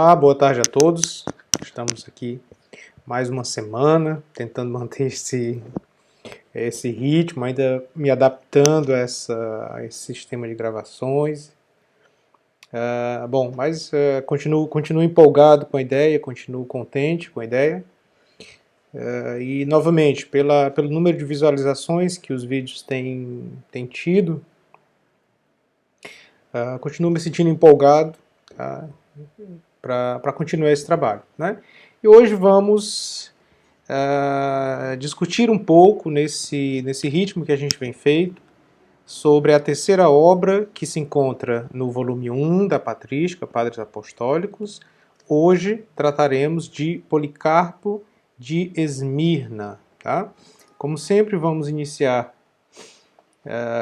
Olá, boa tarde a todos. Estamos aqui mais uma semana tentando manter esse ritmo, ainda me adaptando a esse sistema de gravações. Mas continuo empolgado com a ideia, continuo contente com a ideia. E novamente, pelo número de visualizações que os vídeos têm tido, continuo me sentindo empolgado, tá, para continuar esse trabalho, né? E hoje vamos discutir um pouco nesse ritmo que a gente vem feito sobre a terceira obra que se encontra no volume 1 da Patrística, Padres Apostólicos. Hoje trataremos de Policarpo de Esmirna. Tá? Como sempre, vamos iniciar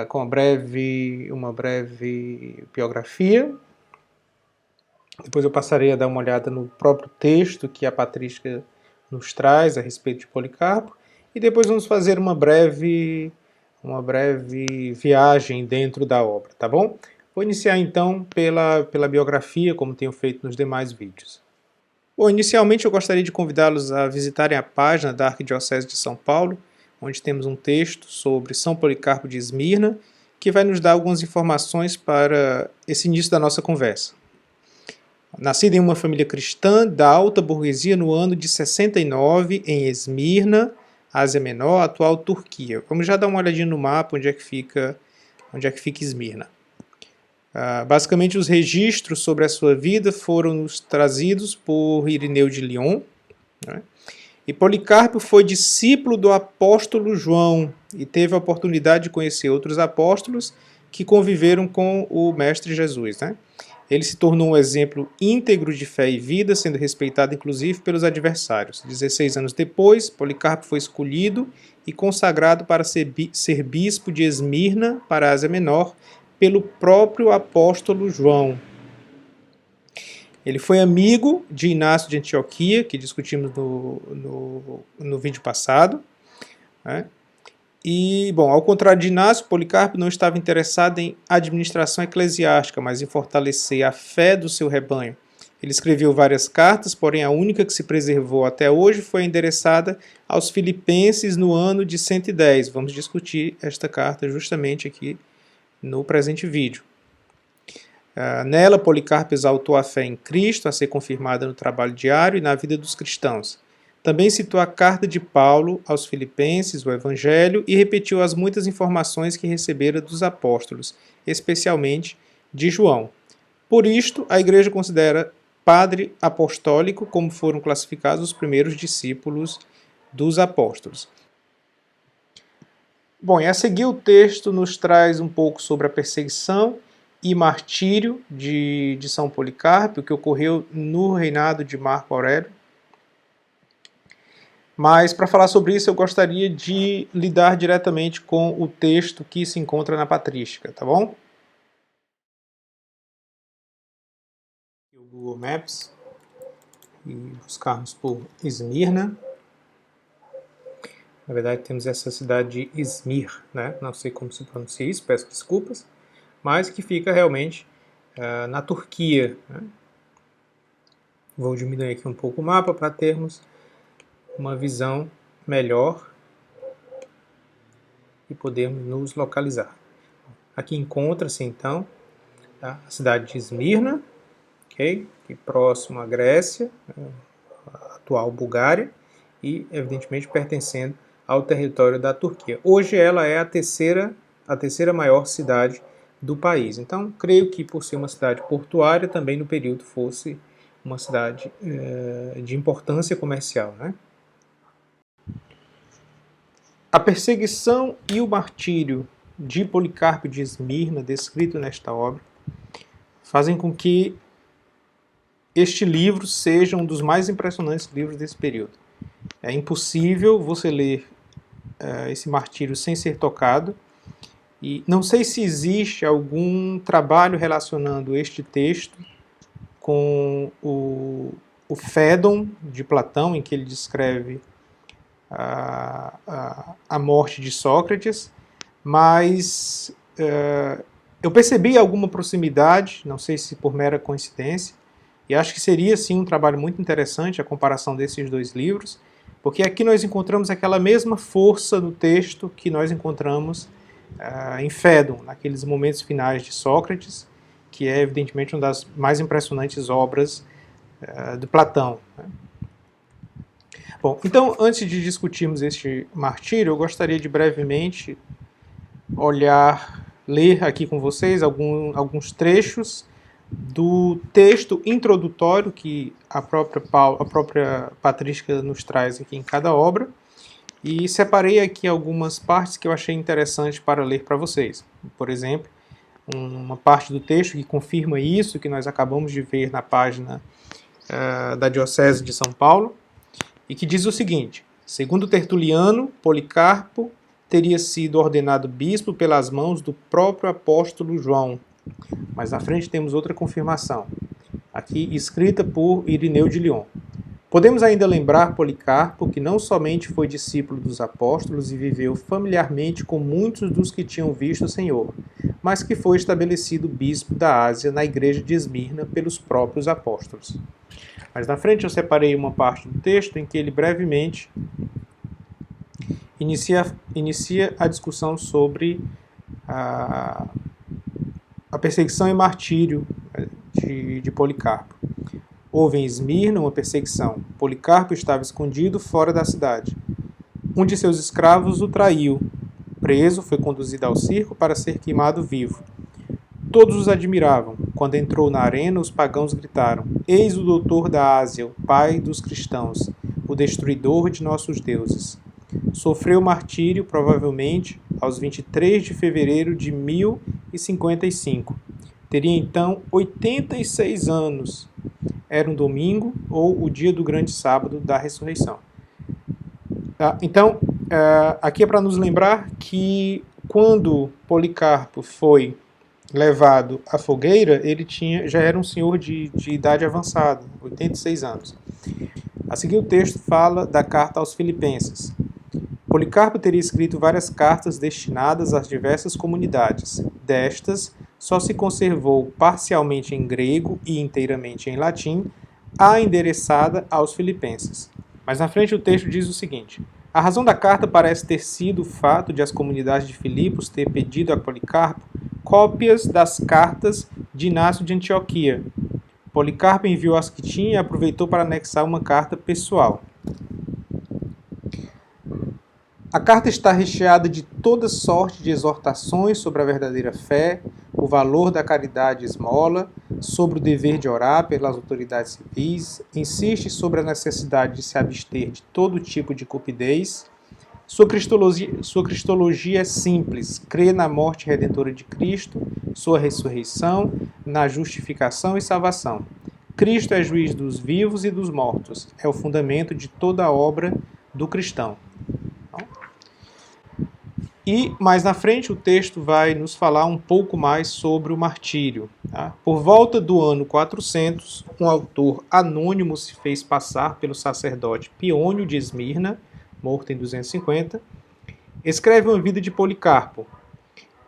com uma breve biografia. Depois eu passarei a dar uma olhada no próprio texto que a Patrística nos traz a respeito de Policarpo. E depois vamos fazer uma breve viagem dentro da obra, tá bom? Vou iniciar então pela biografia, como tenho feito nos demais vídeos. Bom, inicialmente eu gostaria de convidá-los a visitarem a página da Arquidiocese de São Paulo, onde temos um texto sobre São Policarpo de Esmirna, que vai nos dar algumas informações para esse início da nossa conversa. Nascido em uma família cristã da alta burguesia no ano de 69, em Esmirna, Ásia Menor, atual Turquia. Vamos já dar uma olhadinha no mapa onde é que fica Esmirna. Basicamente, os registros sobre a sua vida foram nos trazidos por Irineu de Lyon, né? E Policarpo foi discípulo do apóstolo João e teve a oportunidade de conhecer outros apóstolos que conviveram com o Mestre Jesus, né? Ele se tornou um exemplo íntegro de fé e vida, sendo respeitado inclusive pelos adversários. 16 anos depois, Policarpo foi escolhido e consagrado para ser bispo de Esmirna, para a Ásia Menor, pelo próprio apóstolo João. Ele foi amigo de Inácio de Antioquia, que discutimos no vídeo passado, né? E, bom, ao contrário de Inácio, Policarpo não estava interessado em administração eclesiástica, mas em fortalecer a fé do seu rebanho. Ele escreveu várias cartas, porém a única que se preservou até hoje foi endereçada aos Filipenses no ano de 110. Vamos discutir esta carta justamente aqui no presente vídeo. Nela, Policarpo exaltou a fé em Cristo, a ser confirmada no trabalho diário e na vida dos cristãos. Também citou a carta de Paulo aos Filipenses, o Evangelho, e repetiu as muitas informações que recebera dos apóstolos, especialmente de João. Por isto, a Igreja considera padre apostólico como foram classificados os primeiros discípulos dos apóstolos. Bom, e a seguir o texto nos traz um pouco sobre a perseguição e martírio de São Policarpo, que ocorreu no reinado de Marco Aurélio. Mas, para falar sobre isso, eu gostaria de lidar diretamente com o texto que se encontra na Patrística, tá bom? O Google Maps e buscarmos por Esmirna. Na verdade, temos essa cidade de Izmir, né? Não sei como se pronuncia isso, peço desculpas, mas que fica realmente na Turquia, né? Vou diminuir aqui um pouco o mapa para termos uma visão melhor e podermos nos localizar. Aqui encontra-se então a cidade de Esmirna, okay? E próximo à Grécia, a atual Bulgária, e evidentemente pertencendo ao território da Turquia. Hoje ela é a terceira maior cidade do país. Então, creio que por ser uma cidade portuária, também no período fosse uma cidade de importância comercial, né? A perseguição e o martírio de Policarpo de Esmirna, descrito nesta obra, fazem com que este livro seja um dos mais impressionantes livros desse período. É impossível você ler esse martírio sem ser tocado, e não sei se existe algum trabalho relacionando este texto com o Fédon de Platão, em que ele descreve a morte de Sócrates, mas eu percebi alguma proximidade, não sei se por mera coincidência, E acho que seria, sim, um trabalho muito interessante a comparação desses dois livros, porque aqui nós encontramos aquela mesma força do texto que nós encontramos em Fédon, naqueles momentos finais de Sócrates, que é, evidentemente, uma das mais impressionantes obras de Platão. Né? Bom, então, antes de discutirmos este martírio, eu gostaria de brevemente ler aqui com vocês alguns trechos do texto introdutório que a própria patrística nos traz aqui em cada obra, e separei aqui algumas partes que eu achei interessante para ler para vocês. Por exemplo, uma parte do texto que confirma isso, que nós acabamos de ver na página da Diocese de São Paulo, e que diz o seguinte: segundo Tertuliano, Policarpo teria sido ordenado bispo pelas mãos do próprio apóstolo João. Mas na frente temos outra confirmação, aqui escrita por Irineu de Lyon. Podemos ainda lembrar Policarpo, que não somente foi discípulo dos apóstolos e viveu familiarmente com muitos dos que tinham visto o Senhor, mas que foi estabelecido bispo da Ásia na igreja de Esmirna pelos próprios apóstolos. Mas na frente eu separei uma parte do texto em que ele brevemente inicia a discussão sobre a perseguição e martírio de Policarpo. Houve em Esmirna uma perseguição. Policarpo estava escondido fora da cidade. Um de seus escravos o traiu. Preso, foi conduzido ao circo para ser queimado vivo. Todos os admiravam. Quando entrou na arena, os pagãos gritaram: Eis o doutor da Ásia, o pai dos cristãos, o destruidor de nossos deuses. Sofreu martírio, provavelmente, aos 23 de fevereiro de 1055. Teria então 86 anos. Era um domingo ou o dia do grande sábado da ressurreição. Então, aqui é para nos lembrar que quando Policarpo foi levado à fogueira, ele já era um senhor de idade avançada, 86 anos. A seguir o texto fala da carta aos Filipenses. Policarpo teria escrito várias cartas destinadas às diversas comunidades. Destas, só se conservou parcialmente em grego e inteiramente em latim a endereçada aos filipenses. Mas na frente o texto diz o seguinte: a razão da carta parece ter sido o fato de as comunidades de Filipos ter pedido a Policarpo cópias das cartas de Inácio de Antioquia. Policarpo enviou as que tinha e aproveitou para anexar uma carta pessoal. A carta está recheada de toda sorte de exortações sobre a verdadeira fé, o valor da caridade e esmola, sobre o dever de orar pelas autoridades civis, insiste sobre a necessidade de se abster de todo tipo de cupidez. Sua cristologia é simples, crê na morte redentora de Cristo, sua ressurreição, na justificação e salvação. Cristo é juiz dos vivos e dos mortos, é o fundamento de toda a obra do cristão. E mais na frente o texto vai nos falar um pouco mais sobre o martírio. Tá? Por volta do ano 400, um autor anônimo se fez passar pelo sacerdote Piônio de Esmirna, morto em 250, escreve uma vida de Policarpo.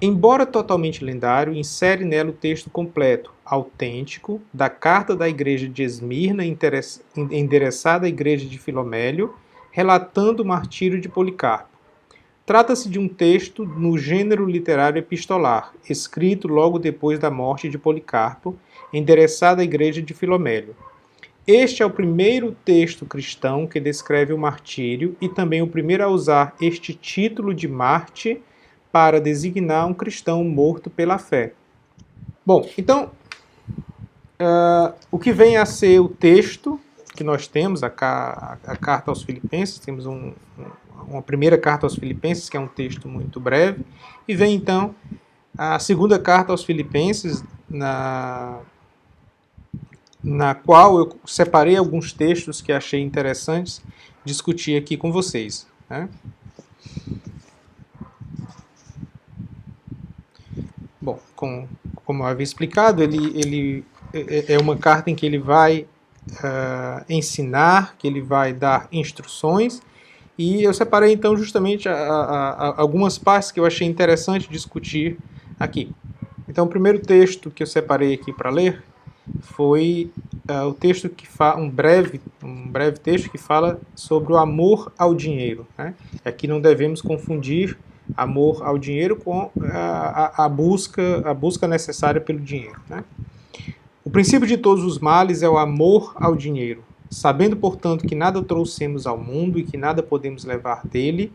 Embora totalmente lendário, insere nela o texto completo, autêntico, da carta da igreja de Esmirna endereçada à igreja de Filomélio, relatando o martírio de Policarpo. Trata-se de um texto no gênero literário epistolar, escrito logo depois da morte de Policarpo, endereçado à igreja de Filomélio. Este é o primeiro texto cristão que descreve o martírio e também o primeiro a usar este título de Marte para designar um cristão morto pela fé. Bom, então, o que vem a ser o texto que nós temos, a carta aos Filipenses, temos uma primeira carta aos Filipenses, que é um texto muito breve, e vem então a segunda carta aos Filipenses, na qual eu separei alguns textos que achei interessantes discutir aqui com vocês. Né? Bom, como eu havia explicado, ele é uma carta em que ele vai ensinar, que ele vai dar instruções, e eu separei então justamente algumas partes que eu achei interessante discutir aqui. Então o primeiro texto que eu separei aqui para ler foi o texto que um breve texto que fala sobre o amor ao dinheiro, né? Aqui não devemos confundir amor ao dinheiro com a busca necessária pelo dinheiro, né? O princípio de todos os males é o amor ao dinheiro. Sabendo, portanto, que nada trouxemos ao mundo e que nada podemos levar dele,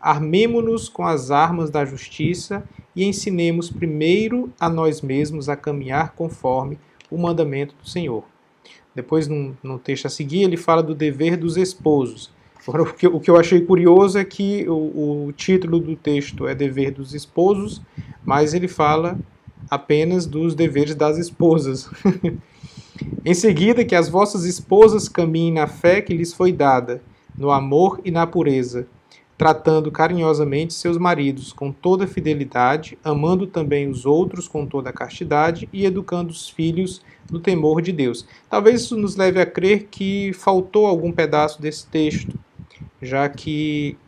armemo-nos com as armas da justiça e ensinemos primeiro a nós mesmos a caminhar conforme o mandamento do Senhor. Depois, no texto a seguir, ele fala do dever dos esposos. Agora, o que eu achei curioso é que o título do texto é Dever dos Esposos, mas ele fala apenas dos deveres das esposas. Em seguida, que as vossas esposas caminhem na fé que lhes foi dada, no amor e na pureza, tratando carinhosamente seus maridos com toda fidelidade, amando também os outros com toda a castidade e educando os filhos no temor de Deus. Talvez isso nos leve a crer que faltou algum pedaço desse texto, já que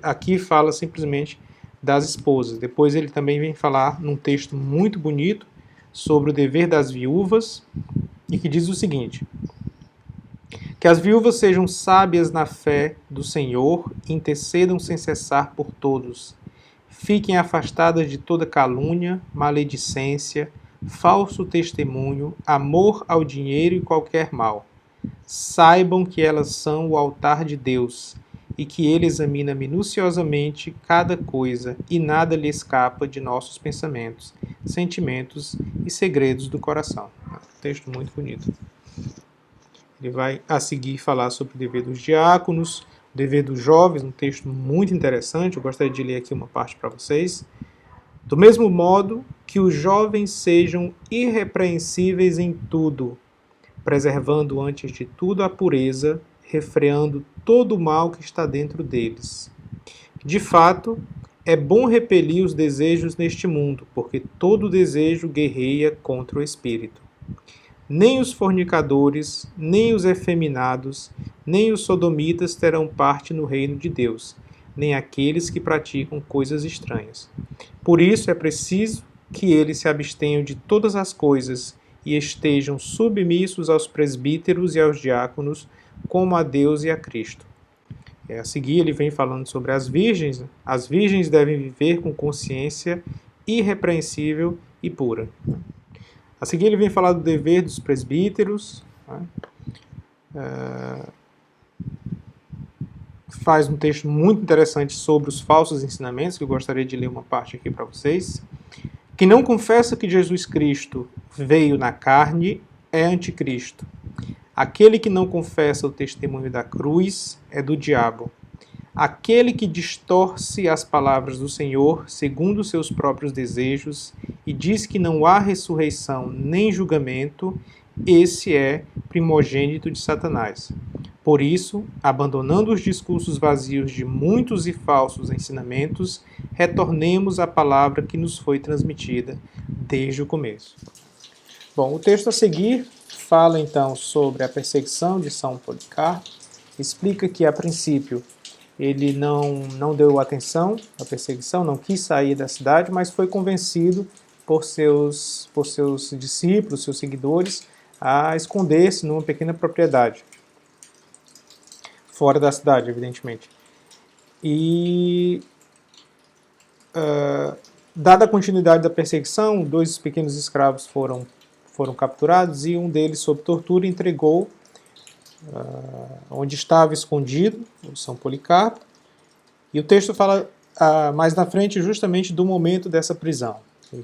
aqui fala simplesmente das esposas. Depois ele também vem falar num texto muito bonito sobre o dever das viúvas, e que diz o seguinte: que as viúvas sejam sábias na fé do Senhor, intercedam sem cessar por todos. Fiquem afastadas de toda calúnia, maledicência, falso testemunho, amor ao dinheiro e qualquer mal. Saibam que elas são o altar de Deus e que Ele examina minuciosamente cada coisa e nada lhe escapa de nossos pensamentos, sentimentos e segredos do coração. Um texto muito bonito. Ele vai a seguir falar sobre o dever dos diáconos, o dever dos jovens, um texto muito interessante. Eu gostaria de ler aqui uma parte para vocês. Do mesmo modo que os jovens sejam irrepreensíveis em tudo, preservando antes de tudo a pureza, refreando todo o mal que está dentro deles. De fato, é bom repelir os desejos neste mundo, porque todo desejo guerreia contra o espírito. Nem os fornicadores, nem os efeminados, nem os sodomitas terão parte no reino de Deus, nem aqueles que praticam coisas estranhas. Por isso é preciso que eles se abstenham de todas as coisas e estejam submissos aos presbíteros e aos diáconos, como a Deus e a Cristo. A seguir ele vem falando sobre as virgens. As virgens devem viver com consciência irrepreensível e pura. A seguir ele vem falar do dever dos presbíteros. Faz um texto muito interessante sobre os falsos ensinamentos, que eu gostaria de ler uma parte aqui para vocês. Quem não confessa que Jesus Cristo veio na carne é anticristo. Aquele que não confessa o testemunho da cruz é do diabo. Aquele que distorce as palavras do Senhor segundo os seus próprios desejos e diz que não há ressurreição nem julgamento, esse é primogênito de Satanás. Por isso, abandonando os discursos vazios de muitos e falsos ensinamentos, retornemos à palavra que nos foi transmitida desde o começo. Bom, o texto a seguir fala então sobre a perseguição de São Policarpo, explica que a princípio ele não deu atenção à perseguição, não quis sair da cidade, mas foi convencido por seus discípulos, seus seguidores, a esconder-se numa pequena propriedade, fora da cidade, evidentemente. E, dada a continuidade da perseguição, 2 pequenos escravos foram capturados e um deles, sob tortura, entregou onde estava escondido o São Policarpo. E o texto fala mais na frente justamente do momento dessa prisão,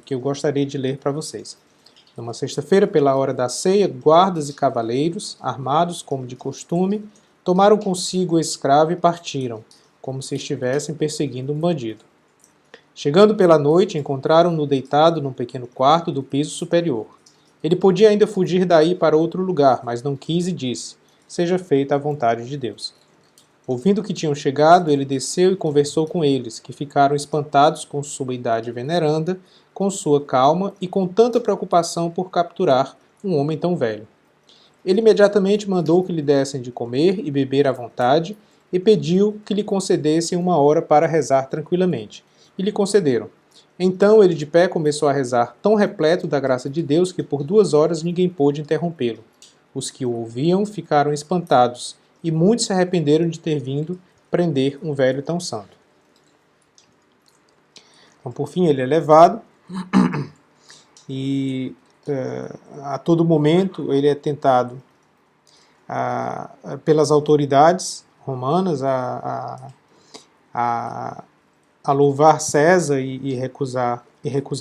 que eu gostaria de ler para vocês. Numa sexta-feira, pela hora da ceia, guardas e cavaleiros, armados como de costume, tomaram consigo o escravo e partiram, como se estivessem perseguindo um bandido. Chegando pela noite, encontraram-no deitado num pequeno quarto do piso superior. Ele podia ainda fugir daí para outro lugar, mas não quis e disse: seja feita a vontade de Deus. Ouvindo que tinham chegado, ele desceu e conversou com eles, que ficaram espantados com sua idade veneranda, com sua calma e com tanta preocupação por capturar um homem tão velho. Ele imediatamente mandou que lhe dessem de comer e beber à vontade e pediu que lhe concedessem 1 hora para rezar tranquilamente. E lhe concederam. Então ele de pé começou a rezar, tão repleto da graça de Deus que por 2 horas ninguém pôde interrompê-lo. Os que o ouviam ficaram espantados, e muitos se arrependeram de ter vindo prender um velho tão santo. Então, por fim, ele é levado e a todo momento ele é tentado pelas autoridades romanas a louvar César e recusar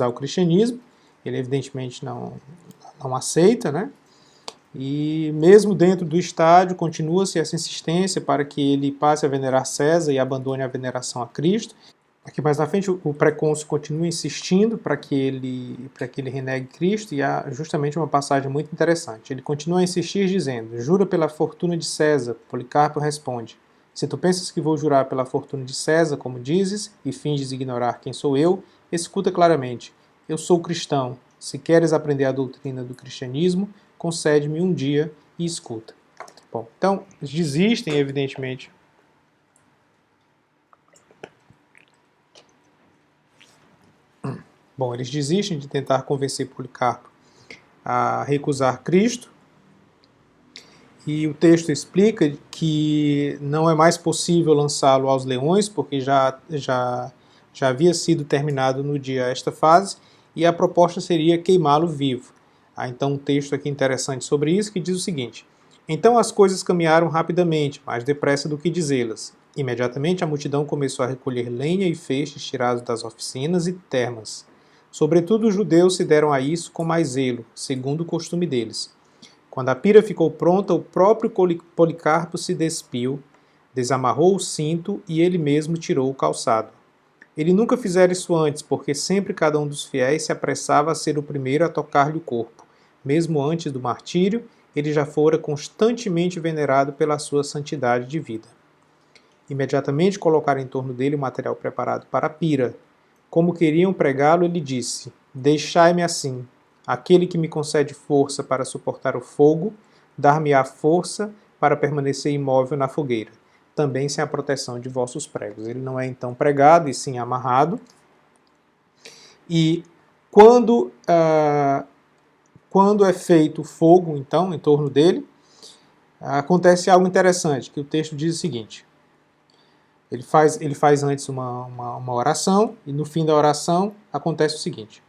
o cristianismo. Ele evidentemente não aceita, né? E mesmo dentro do estádio continua-se essa insistência para que ele passe a venerar César e abandone a veneração a Cristo. Aqui mais na frente o precônsul continua insistindo para que ele renegue Cristo, e há justamente uma passagem muito interessante. Ele continua a insistir dizendo: jura pela fortuna de César. Policarpo responde: se tu pensas que vou jurar pela fortuna de César, como dizes, e finges ignorar quem sou eu, escuta claramente. Eu sou cristão. Se queres aprender a doutrina do cristianismo, concede-me um dia e escuta. Bom, então, desistem, evidentemente. Bom, eles desistem de tentar convencer Policarpo a recusar Cristo, e o texto explica que não é mais possível lançá-lo aos leões, porque já havia sido terminado no dia esta fase, e a proposta seria queimá-lo vivo. Há então um texto aqui interessante sobre isso que diz o seguinte: então as coisas caminharam rapidamente, mais depressa do que dizê-las. Imediatamente a multidão começou a recolher lenha e feixes tirados das oficinas e termas. Sobretudo os judeus se deram a isso com mais zelo, segundo o costume deles. Quando a pira ficou pronta, o próprio Policarpo se despiu, desamarrou o cinto e ele mesmo tirou o calçado. Ele nunca fizera isso antes, porque sempre cada um dos fiéis se apressava a ser o primeiro a tocar-lhe o corpo. Mesmo antes do martírio, ele já fora constantemente venerado pela sua santidade de vida. Imediatamente colocaram em torno dele o material preparado para a pira. Como queriam pregá-lo, ele disse: deixai-me assim. Aquele que me concede força para suportar o fogo, dar-me-á força para permanecer imóvel na fogueira, também sem a proteção de vossos pregos. Ele não é então pregado, e sim amarrado. E quando é feito o fogo, então, em torno dele, acontece algo interessante, que o texto diz o seguinte: ele faz antes uma oração, e no fim da oração acontece o seguinte: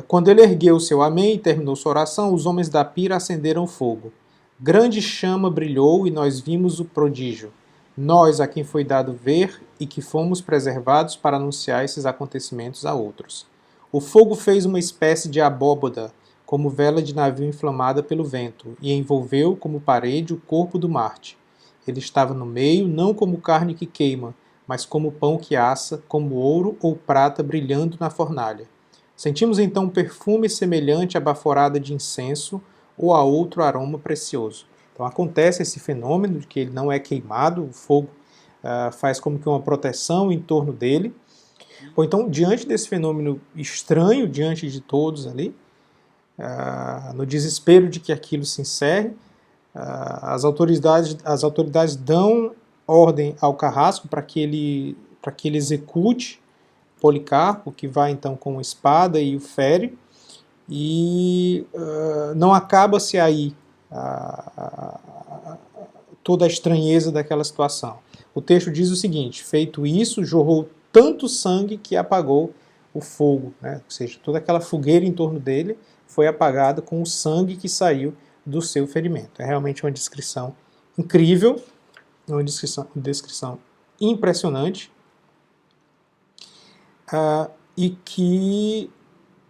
quando ele ergueu o seu amém e terminou sua oração, os homens da pira acenderam o fogo. Grande chama brilhou e nós vimos o prodígio. Nós, a quem foi dado ver e que fomos preservados para anunciar esses acontecimentos a outros. O fogo fez uma espécie de abóbada, como vela de navio inflamada pelo vento, e envolveu como parede o corpo do Marte. Ele estava no meio, não como carne que queima, mas como pão que assa, como ouro ou prata brilhando na fornalha. Sentimos então um perfume semelhante à baforada de incenso ou a outro aroma precioso. Então acontece esse fenômeno de que ele não é queimado, o fogo faz como que uma proteção em torno dele. Ou então, diante desse fenômeno estranho, diante de todos ali, no desespero de que aquilo se encerre, as autoridades dão ordem ao carrasco para que ele execute Policarpo, que vai então com a espada e o fere, e não acaba-se aí toda a estranheza daquela situação. O texto diz o seguinte: feito isso, jorrou tanto sangue que apagou o fogo, né? Ou seja, toda aquela fogueira em torno dele foi apagada com o sangue que saiu do seu ferimento. É realmente uma descrição incrível, uma descrição impressionante, e que,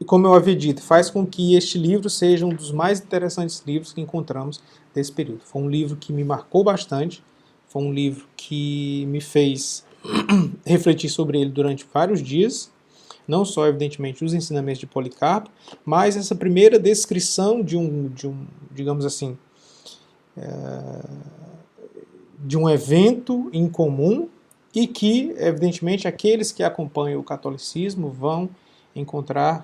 como eu havia dito, faz com que este livro seja um dos mais interessantes livros que encontramos desse período. Foi um livro que me marcou bastante, foi um livro que me fez refletir sobre ele durante vários dias, não só, evidentemente, os ensinamentos de Policarpo, mas essa primeira descrição de um digamos assim, de um evento incomum, e que, evidentemente, aqueles que acompanham o catolicismo vão encontrar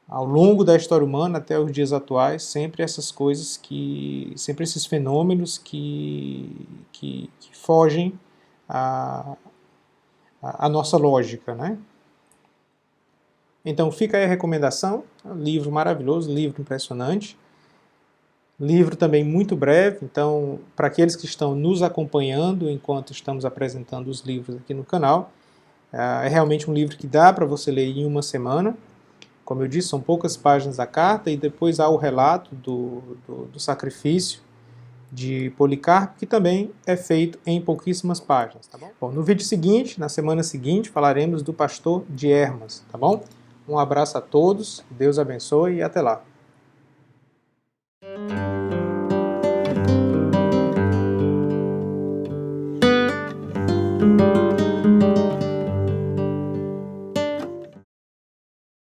ao longo da história humana até os dias atuais sempre essas coisas sempre esses fenômenos que fogem à nossa lógica, né? Então fica aí a recomendação, um livro maravilhoso, livro impressionante, livro também muito breve, então para aqueles que estão nos acompanhando enquanto estamos apresentando os livros aqui no canal, é realmente um livro que dá para você ler em uma semana. Como eu disse, são poucas páginas da carta e depois há o relato do sacrifício de Policarpo, que também é feito em pouquíssimas páginas, tá bom? Bom, no vídeo seguinte, na semana seguinte, falaremos do pastor de Hermas, tá bom? Um abraço a todos, Deus abençoe e até lá.